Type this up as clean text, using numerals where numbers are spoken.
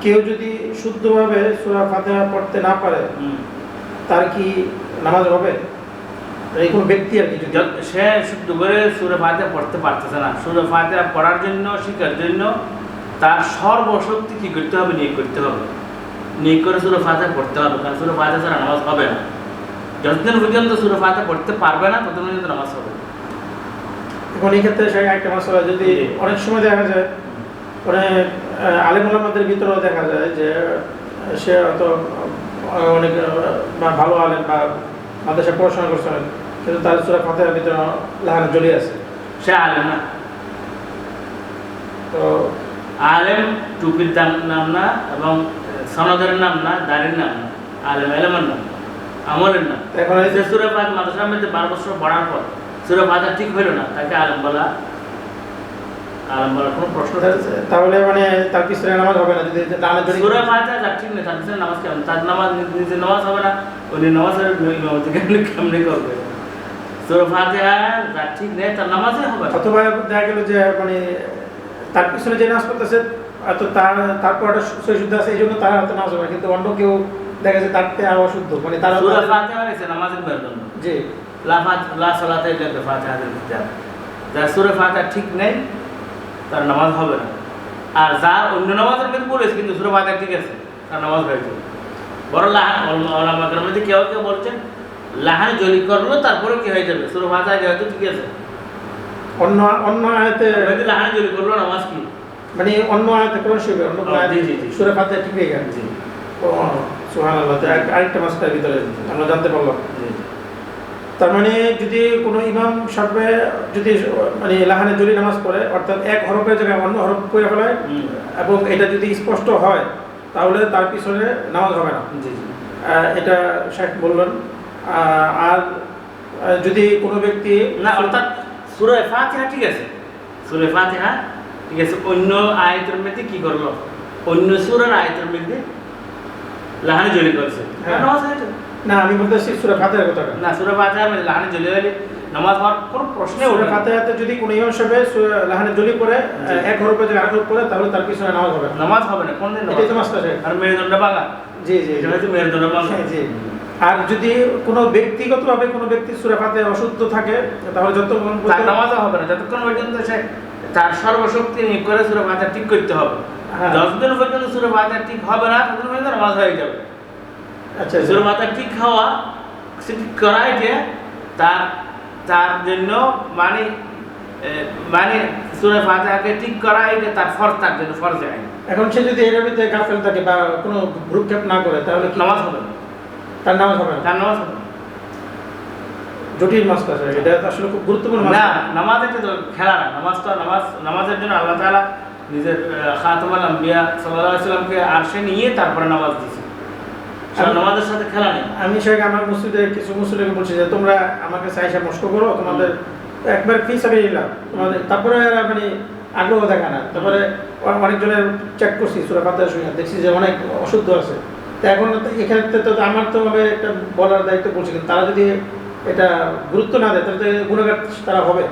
কেউ যদি শুদ্ধভাবে সূরা ফাতিহা পড়তে না পারে তার কি নামাজ হবে? এই কোন ব্যক্তি আর কি যদি সে শুদ্ধ করে সূরা ফাতিহা পড়তে পারতেছে না, সূরা ফাতিহা পড়ার জন্য, শেখার জন্য তার সর্বশক্তি কি করতে হবে? নিয়োগ করতে হবে। নিয়োগ করে সূরা ফাতিহা পড়তে হবে, কারণ সূরা ফাতিহা ছাড়া নামাজ হবে না। যতদিন পর্যন্ত সূরা ফাতিহা পড়তে পারবে না ততদিন পর্যন্ত নামাজ হবে। এখন এই ক্ষেত্রে সে একটা মাসলা, যদি অনেক সময় দেখা যায় অনেক আলেম ওলামাদের ভিতরেও দেখা যায় যে সে হয়তো অনেক ভালো আলেম বা মাদ্রাসায় পড়াশোনা করছে, কিন্তু তার সূরা ফাতিহার ভিতরে লাহানা জ্বলিয়ে আছে, সে আলেম না। তো আলেম টুপির নাম না, এবং সনদের নাম না, দাড়ির নাম না। আলেম এলেমের নাম, আমলের নাম। এখন যে সূরা ফাতিহা মাদ্রাসার মধ্যে 12 বছর পড়ার পর সূরা ফাতিহা ঠিক হইল না, তাকে আলেম বলার কোনো প্রশ্ন আছে? তাহলে মানে তার পিছনে নামাজ হবে না যদি সূরা ফাতিহা যার ঠিক নেই, তার পিছনে নামাজ কেমন? তার নামাজ নিজের নামাজ হবে না, উনি নামাজের ইমামতি কেমনে করবে? সূরা ফাতিহা যার ঠিক নেই তার নামাজই হবে না। অথবা দেখা গেল যে মানে তার পিছনে যে নামাজ পড়তেছে হয়তো তারপর সহি শুদ্ধ আছে, এই জন্য তার হাতে নামাজ হবে, কিন্তু অন্য কেউ দেখা যায় তার থেকে আরো অশুদ্ধ, মানে তার সূরা ফাতিহা হইছে নামাজের জন্য। জি, লা সালাতা ইল্লা বিফাতিহাতিল কিতাব। যার সূরা ফাতিহা ঠিক নেই তার নামাজ হবে না। আর যার অন্য নামাজের মধ্যে পড়েছে কিন্তু সূরা ফাতিহা ঠিক আছে, তার নামাজ হয়ে যাবে। বড় ওলামা কেরাম মধ্যে কেউ কেউ বলছেন লাহান জলি করলো তারপরে কি হয়ে যাবে? সূরা ফাতিহা যেহেতু ঠিক আছে, অন্য আয়াতে লাহান জলি করলো নামাজ কি? মানে অন্য আয়াতে কোরআন শরীফে অন্য আয়াতে সূরা ফাতিহা ঠিক হয়ে গেছে। ও সুবহানাল্লাহ। আরেকটা মাসলার ভিতরে আমরা জানতে পারলাম, তার মানে যদি কোনো ইমাম সাহেব যদি মানে লাহানে জলি নামাজ পড়ে, অর্থাৎ এক হরফের জায়গায় অন্য হরফ পড়ে ফেলায় এবং এটা যদি স্পষ্ট হয় তাহলে তার পিছনে নামাজ হবে না। এটা শেখ বললেন। আর যদি কোনো ব্যক্তি না, অর্থাৎ সূরা ফাতিহা ঠিক আছে, সূরা ফাতিহা ঠিক আছে, অন্য আয়াতের মধ্যে কি করলো? অন্য সূরার আয়াতের মধ্যে লাহানে জলি করেছে, নামাজ হয়ে যাবে। না, আমি বলতেছি সূরা ফাতিহার কথা না, সূরা ফাতিহার মধ্যে লাহানে জলি হলে নামাজ হওয়ার কোনো প্রশ্নই ওঠে সূরা না। ফাতিহাতে যদি কোনো ইমাম সাহেব লাহানে জলি পড়ে এক হরফের জায়গায় আরেক হরফ পড়ে তাহলে তার পিছনে নামাজ হবে না। নামাজ হবে না, কোনদিন এটাই তো মাসলা শেখ। আর মেরুদণ্ড ভাঙা। জি জি, এটা হচ্ছে মেরুদণ্ড ভাঙা। জি। আর যদি কোনো ব্যক্তিগতভাবে কোনো ব্যক্তি সূরা ফাতিহা অশুদ্ধ থাকে তাহলে যতক্ষণ তার নামাজও হবে না, যতক্ষণ পর্যন্ত সে তার সর্বশক্তি নিয়োগ করে সূরা ফাতিহা ঠিক করতে হবে। যতদিন পর্যন্ত সূরা ফাতিহা ঠিক হবে না ততদিন পর্যন্ত নামাজ হয়ে যাবে। আচ্ছা, সূরা ফাতিহা ঠিক হওয়া, সেটি করাই যে তার জন্য মানে সূরা ফাতিহাকে ঠিক করা এটা তার ফরজ, তার জন্য ফরজ আইন। এখন সে যদি এর ভিতরে গাফেল থাকে বা কোনো ভ্রুক্ষেপ না করে তাহলে কি নামাজ হবে না? তার নামাজ হবে না? তার নামাজ হবে না। জটিল মাসলা শেখ, এটা আসলে খুব গুরুত্বপূর্ণ না, মাসলা। নামাজ এটা তো খেলা না। নামাজের জন্য আল্লাহ তাআলা নিজের খাতামুল আম্বিয়া সাল্লাল্লাহু আলাইহি ওয়াসাল্লামকে আরশে নিয়ে তারপরে নামাজ দিয়েছে। আর নামাজের সাথে খেলা নেই। আমি শেখ আমার মসজিদের কিছু মুসলিমকে বলছি যে তোমরা আমাকে চাইসা মস্ক করো, তোমাদের একবার ফি সাবিলিল্লাহ, তোমাদের তারপরে মানে আগ্রহ দেখা না। তারপরে অনেকজনের চেক করছি সূরা ফাতিহা শুনে দেখছি যে অনেক অশুদ্ধ আছে। তো এখন এখানে তো আমার তো একটা বলার দায়িত্ব বলছি, কিন্তু তারা যদি এটা গুরুত্ব না দেয় তাহলে তো গুণাগার তারা হবে।